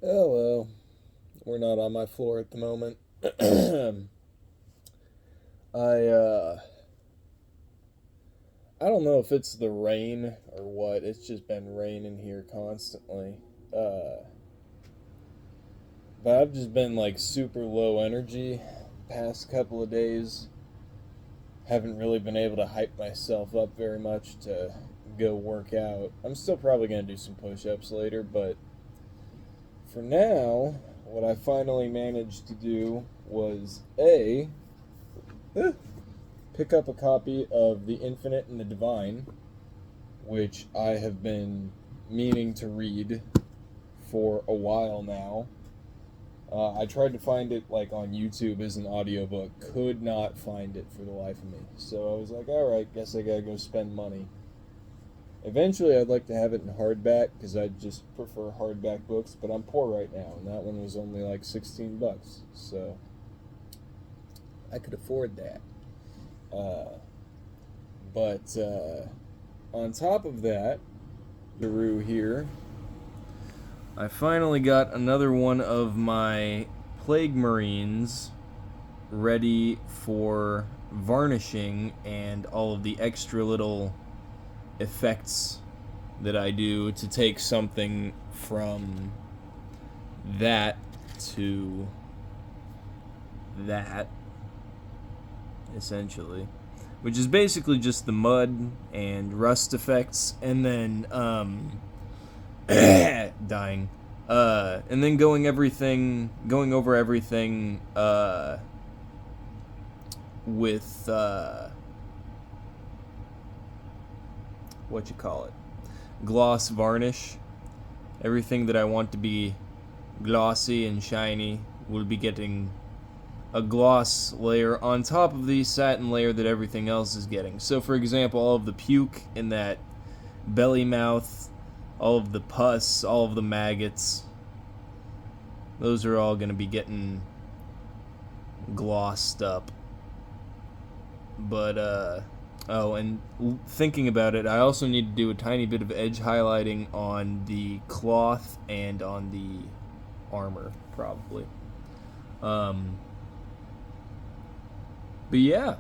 Oh well, we're not on my floor at the moment. I I don't know if it's the rain or what. It's just been raining here constantly. Uh but I've just been like super low energy past couple of days. Haven't really been able to hype myself up very much to go work out. I'm still probably going to do some push-ups later, but for now, what I finally managed to do was pick up a copy of The Infinite and the Divine, which I have been meaning to read for a while now. I tried to find it like on YouTube as an audiobook, could not find it for the life of me. So I was like, all right, guess I gotta go spend money. Eventually, I'd like to have it in hardback because I just prefer hardback books, but I'm poor right now, and that one was only like $16, so I could afford that. Uh, but on top of that, Daru here, I finally got another one of my Plague Marines ready for varnishing and all of the extra little effects that I do to take something from that to that, essentially. Which is basically just the mud and rust effects, and then, dying. And then going over everything, with, what you call it? Gloss varnish. Everything that I want to be glossy and shiny will be getting a gloss layer on top of the satin layer that everything else is getting. So for example, all of the puke in that belly mouth, all of the pus, all of the maggots, those are all going to be getting glossed up. But oh, and thinking about it, I also need to do a tiny bit of edge highlighting on the cloth and on the armor, probably. But yeah,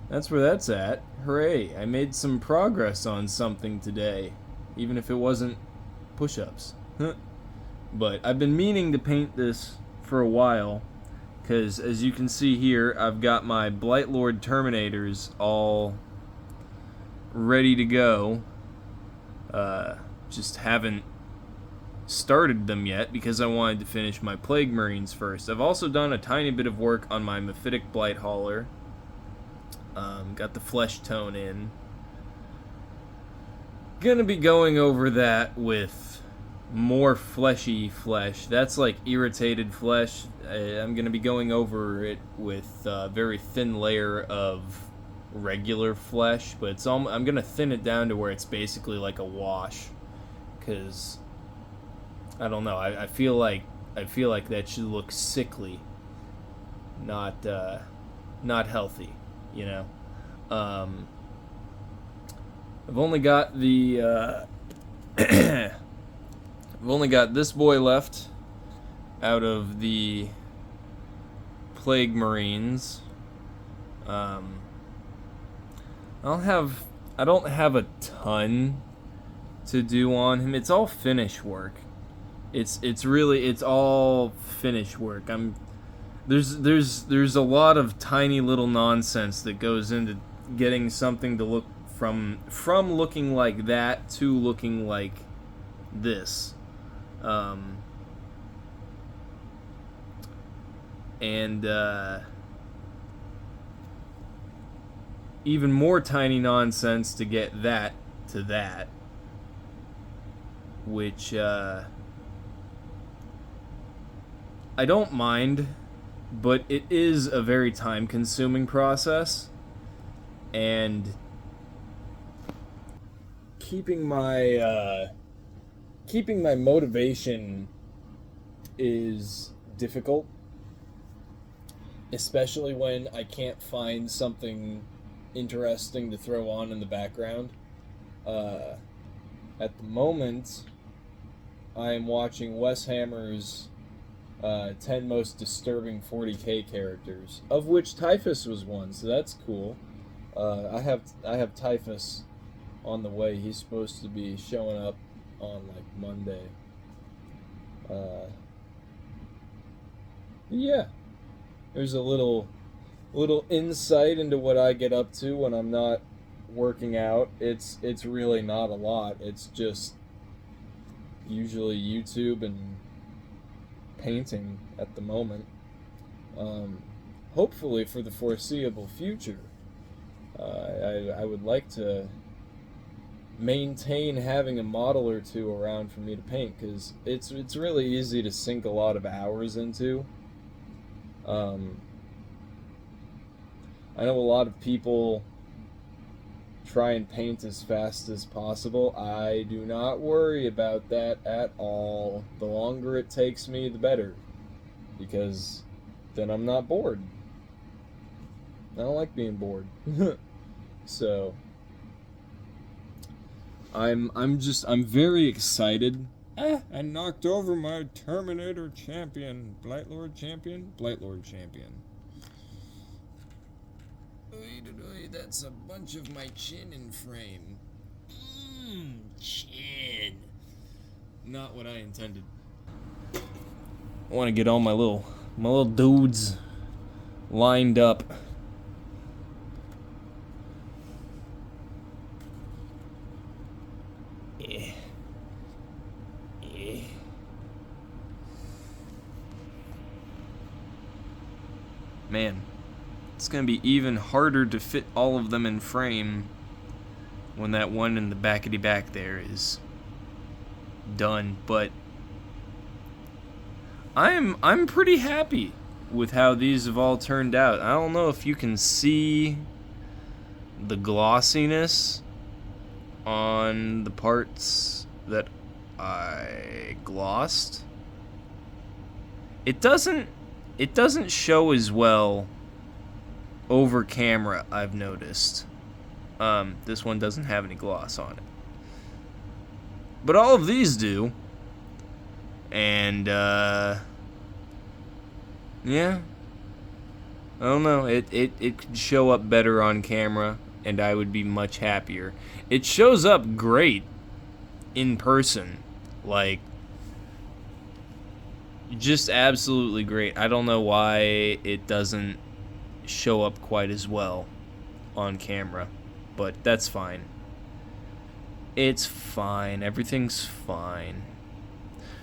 that's where that's at. Hooray, I made some progress on something today, even if it wasn't push-ups. But I've been meaning to paint this for a while, because as you can see here, I've got my Blightlord Terminators all ready to go. Just haven't started them yet because I wanted to finish my Plague Marines first. I've also done a tiny bit of work on my Mephitic Blight Hauler. Got the flesh tone in. Gonna be going over that with more fleshy flesh. That's like irritated flesh. I'm gonna be going over it with a very thin layer of regular flesh, but I'm gonna thin it down to where it's basically like a wash, because I don't know. I feel like that should look sickly, not healthy. You know. I've only got the I've only got this boy left out of the Plague Marines. I don't have a ton to do on him. It's all finish work. It's all finish work. There's a lot of tiny little nonsense that goes into getting something to look from looking like that to looking like this. And even more tiny nonsense to get that to that, which I don't mind, but it is a very time-consuming process, and keeping my motivation is difficult, especially when I can't find something interesting to throw on in the background. At the moment, I am watching Wes Hammer's 10 most disturbing 40k characters, of which Typhus was one, so that's cool. I have Typhus on the way. He's supposed to be showing up on like Monday. Yeah, there's a little insight into what I get up to when I'm not working out. It's really not a lot. It's just usually YouTube and painting at the moment. Hopefully for the foreseeable future, I would like to maintain having a model or two around for me to paint, because it's really easy to sink a lot of hours into. I know a lot of people try and paint as fast as possible. I do not worry about that at all. The longer it takes me, the better, because then I'm not bored. I don't like being bored. So I'm very excited. I knocked over my Terminator champion, Blightlord champion. That's a bunch of my chin in frame. Chin. Not what I intended. I want to get all my little dudes lined up. Yeah. Man, it's gonna be even harder to fit all of them in frame when that one in the backety back there is done, but I'm pretty happy with how these have all turned out. I don't know if you can see the glossiness on the parts that I glossed. It doesn't show as well over camera, I've noticed. This one doesn't have any gloss on it, but all of these do. And yeah, I don't know, it could show up better on camera and I would be much happier. It shows up great in person, like just absolutely great. I don't know why it doesn't show up quite as well on camera, but that's fine. It's fine. Everything's fine.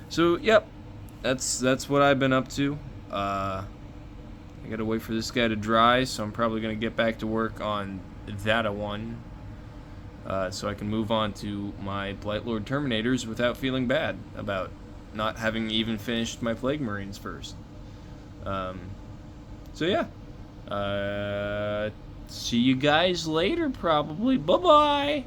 So, yep, that's what I've been up to. I gotta wait for this guy to dry, so I'm probably gonna get back to work on that one, so I can move on to my Blightlord Terminators without feeling bad about not having even finished my Plague Marines first. So yeah, see you guys later probably. Bye-bye!